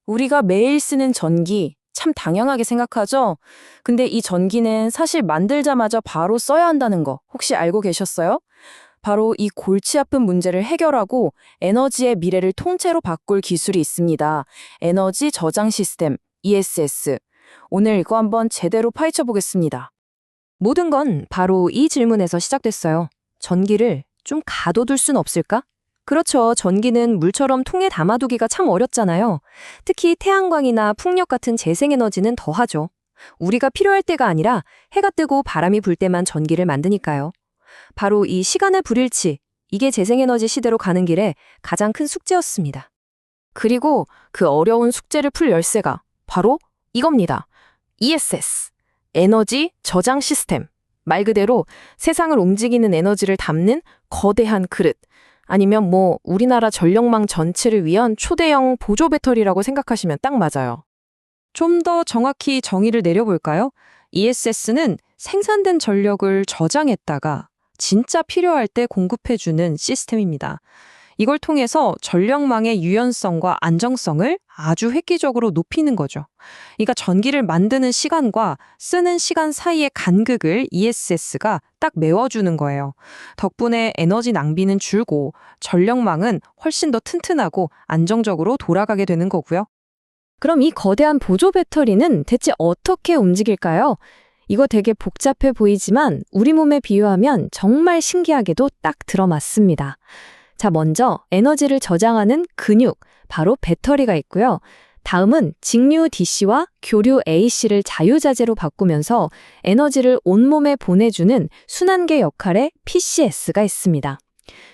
우리가 매일 쓰는 전기, 참 당연하게 생각하죠? 근데 이 전기는 사실 만들자마자 바로 써야 한다는 거 혹시 알고 계셨어요? 바로 이 골치 아픈 문제를 해결하고 에너지의 미래를 통째로 바꿀 기술이 있습니다. 에너지 저장 시스템, ESS. 오늘 이거 한번 제대로 파헤쳐 보겠습니다. 모든 건 바로 이 질문에서 시작됐어요. 전기를 좀 가둬둘 순 없을까? 그렇죠. 전기는 물처럼 통에 담아두기가 참 어렵잖아요. 특히 태양광이나 풍력 같은 재생에너지는 더하죠. 우리가 필요할 때가 아니라 해가 뜨고 바람이 불 때만 전기를 만드니까요. 바로 이 시간의 불일치, 이게 재생에너지 시대로 가는 길에 가장 큰 숙제였습니다. 그리고 그 어려운 숙제를 풀 열쇠가 바로 이겁니다. ESS, 에너지 저장 시스템. 말 그대로 세상을 움직이는 에너지를 담는 거대한 그릇. 아니면 우리나라 전력망 전체를 위한 초대형 보조 배터리라고 생각하시면 딱 맞아요. 좀 더 정확히 정의를 내려볼까요? ESS는 생산된 전력을 저장했다가 진짜 필요할 때 공급해주는 시스템입니다. 이걸 통해서 전력망의 유연성과 안정성을 아주 획기적으로 높이는 거죠. 그러니까 전기를 만드는 시간과 쓰는 시간 사이의 간극을 ESS가 딱 메워주는 거예요. 덕분에 에너지 낭비는 줄고 전력망은 훨씬 더 튼튼하고 안정적으로 돌아가게 되는 거고요. 그럼 이 거대한 보조 배터리는 대체 어떻게 움직일까요? 이거 되게 복잡해 보이지만 우리 몸에 비유하면 정말 신기하게도 딱 들어맞습니다. 자, 먼저 에너지를 저장하는 근육, 바로 배터리가 있고요. 다음은 직류 DC와 교류 AC를 자유자재로 바꾸면서 에너지를 온몸에 보내주는 순환계 역할의 PCS가 있습니다.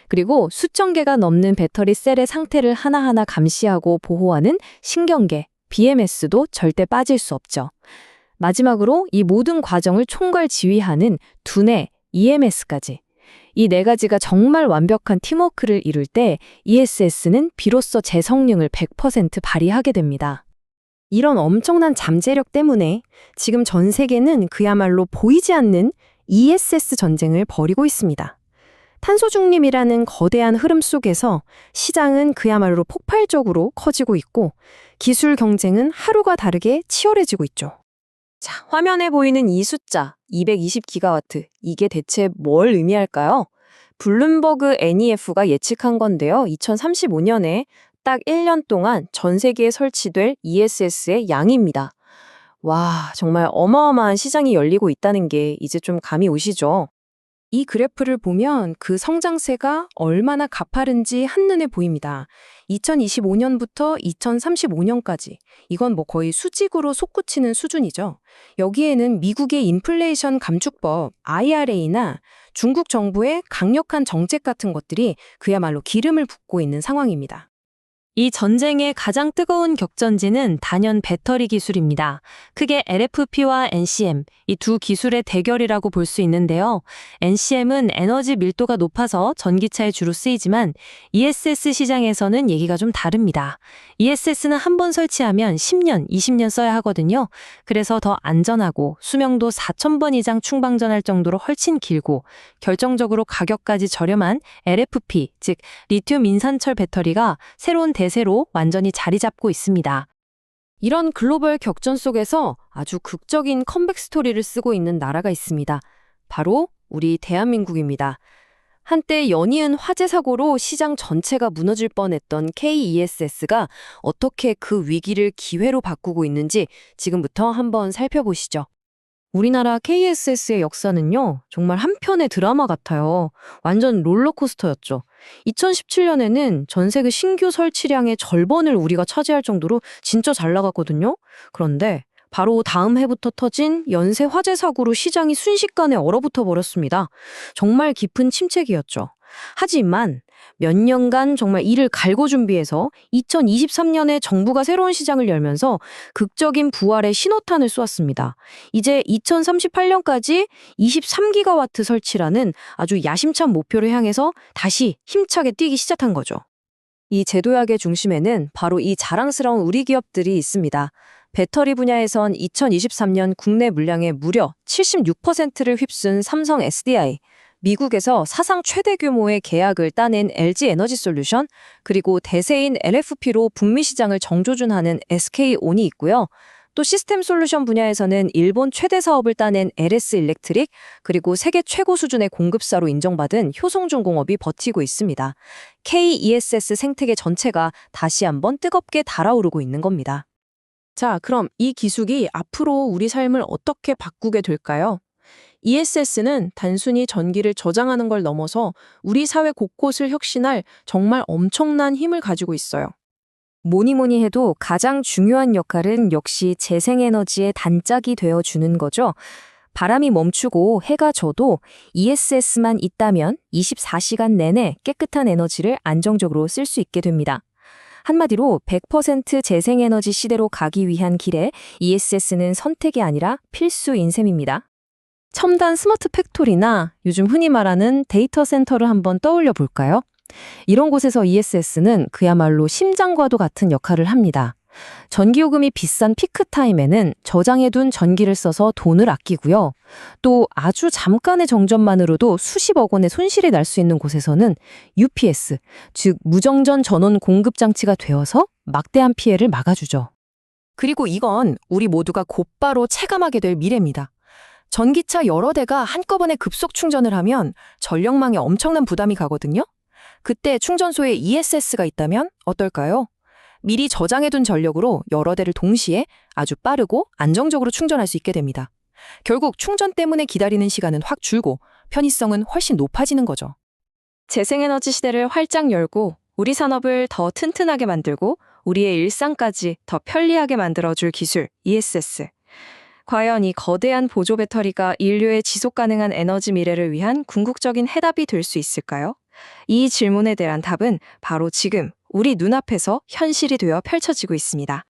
그리고 수천 개가 넘는 배터리 셀의 상태를 하나하나 감시하고 보호하는 신경계, BMS도 절대 빠질 수 없죠. 마지막으로 이 모든 과정을 총괄 지휘하는 두뇌, EMS까지. 이 네 가지가 정말 완벽한 팀워크를 이룰 때 ESS는 비로소 제 성능을 100% 발휘하게 됩니다. 이런 엄청난 잠재력 때문에 지금 전 세계는 그야말로 보이지 않는 ESS 전쟁을 벌이고 있습니다. 탄소 중립이라는 거대한 흐름 속에서 시장은 그야말로 폭발적으로 커지고 있고 기술 경쟁은 하루가 다르게 치열해지고 있죠. 자, 화면에 보이는 이 숫자 220기가와트. 이게 대체 뭘 의미할까요? 블룸버그 NEF가 예측한 건데요. 2035년에 딱 1년 동안 전 세계에 설치될 ESS의 양입니다. 와, 정말 어마어마한 시장이 열리고 있다는 게 이제 좀 감이 오시죠? 이 그래프를 보면 그 성장세가 얼마나 가파른지 한눈에 보입니다. 2025년부터 2035년까지. 이건 거의 수직으로 솟구치는 수준이죠. 여기에는 미국의 인플레이션 감축법, IRA나 중국 정부의 강력한 정책 같은 것들이 그야말로 기름을 붓고 있는 상황입니다. 이 전쟁의 가장 뜨거운 격전지는 단연 배터리 기술입니다. 크게 LFP와 NCM, 이 두 기술의 대결이라고 볼 수 있는데요. NCM은 에너지 밀도가 높아서 전기차에 주로 쓰이지만 ESS 시장에서는 얘기가 좀 다릅니다. ESS는 한 번 설치하면 10년, 20년 써야 하거든요. 그래서 더 안전하고 수명도 4,000번 이상 충방전할 정도로 훨씬 길고 결정적으로 가격까지 저렴한 LFP, 즉 리튬 인산철 배터리가 새로운 대세로 완전히 자리 잡고 있습니다. 이런 글로벌 격전 속에서 아주 극적인 컴백 스토리를 쓰고 있는 나라가 있습니다. 바로 우리 대한민국입니다. 한때 연이은 화재 사고로 시장 전체가 무너질 뻔했던 KESS가 어떻게 그 위기를 기회로 바꾸고 있는지 지금부터 한번 살펴보시죠. 우리나라 KESS의 역사는요, 정말 한 편의 드라마 같아요. 완전 롤러코스터였죠. 2017년에는 전 세계 신규 설치량의 절반을 우리가 차지할 정도로 진짜 잘 나갔거든요. 그런데 바로 다음 해부터 터진 연쇄 화재 사고로 시장이 순식간에 얼어붙어 버렸습니다. 정말 깊은 침체기였죠. 하지만 몇 년간 정말 이를 갈고 준비해서 2023년에 정부가 새로운 시장을 열면서 극적인 부활의 신호탄을 쏘았습니다. 이제 2038년까지 23기가와트 설치라는 아주 야심찬 목표를 향해서 다시 힘차게 뛰기 시작한 거죠. 이 제도약의 중심에는 바로 이 자랑스러운 우리 기업들이 있습니다. 배터리 분야에선 2023년 국내 물량의 무려 76%를 휩쓴 삼성 SDI, 미국에서 사상 최대 규모의 계약을 따낸 LG 에너지 솔루션, 그리고 대세인 LFP로 북미 시장을 정조준하는 SK온이 있고요. 또 시스템 솔루션 분야에서는 일본 최대 사업을 따낸 LS 일렉트릭, 그리고 세계 최고 수준의 공급사로 인정받은 효성중공업이 버티고 있습니다. KESS 생태계 전체가 다시 한번 뜨겁게 달아오르고 있는 겁니다. 자, 그럼 이 기술이 앞으로 우리 삶을 어떻게 바꾸게 될까요? ESS는 단순히 전기를 저장하는 걸 넘어서 우리 사회 곳곳을 혁신할 정말 엄청난 힘을 가지고 있어요. 뭐니 해도 가장 중요한 역할은 역시 재생에너지의 단짝이 되어주는 거죠. 바람이 멈추고 해가 져도 ESS만 있다면 24시간 내내 깨끗한 에너지를 안정적으로 쓸 수 있게 됩니다. 한마디로 100% 재생에너지 시대로 가기 위한 길에 ESS는 선택이 아니라 필수인 셈입니다. 첨단 스마트 팩토리나 요즘 흔히 말하는 데이터 센터를 한번 떠올려 볼까요? 이런 곳에서 ESS는 그야말로 심장과도 같은 역할을 합니다. 전기요금이 비싼 피크타임에는 저장해둔 전기를 써서 돈을 아끼고요. 또 아주 잠깐의 정전만으로도 수십억 원의 손실이 날 수 있는 곳에서는 UPS, 즉 무정전 전원 공급 장치가 되어서 막대한 피해를 막아주죠. 그리고 이건 우리 모두가 곧바로 체감하게 될 미래입니다. 전기차 여러 대가 한꺼번에 급속 충전을 하면 전력망에 엄청난 부담이 가거든요. 그때 충전소에 ESS가 있다면 어떨까요? 미리 저장해둔 전력으로 여러 대를 동시에 아주 빠르고 안정적으로 충전할 수 있게 됩니다. 결국 충전 때문에 기다리는 시간은 확 줄고 편의성은 훨씬 높아지는 거죠. 재생에너지 시대를 활짝 열고 우리 산업을 더 튼튼하게 만들고 우리의 일상까지 더 편리하게 만들어줄 기술 ESS. 과연 이 거대한 보조 배터리가 인류의 지속 가능한 에너지 미래를 위한 궁극적인 해답이 될 수 있을까요? 이 질문에 대한 답은 바로 지금 우리 눈앞에서 현실이 되어 펼쳐지고 있습니다.